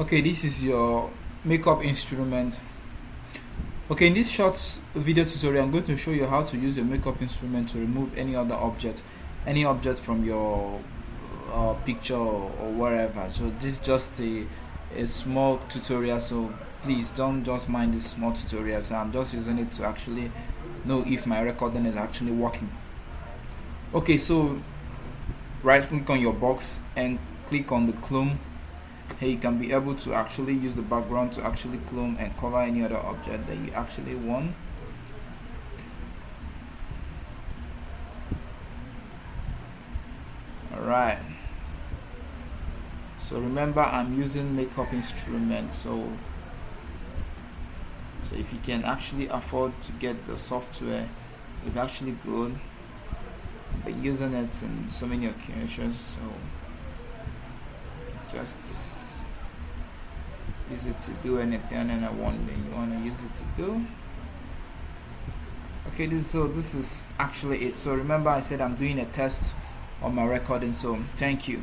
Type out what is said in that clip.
Okay, this is your makeup instrument. Okay, in this short video tutorial I'm going to show you how to use your makeup instrument to remove any other object, from your picture or wherever. So this is just a small tutorial, so please don't just mind this small tutorial. So I'm just using it to actually know if my recording is actually working. Okay, so right click on your box and click on the clone. Here you can be able to actually use the background to actually clone and cover any other object that you actually want. Alright, so remember I'm using makeup instrument, so if you can actually afford to get the software, it's actually good. But using it in so many occasions, so just use it to do anything and I want that you want to use it to do. Okay, this is actually it. So remember I said I'm doing a test on my recording, so thank you.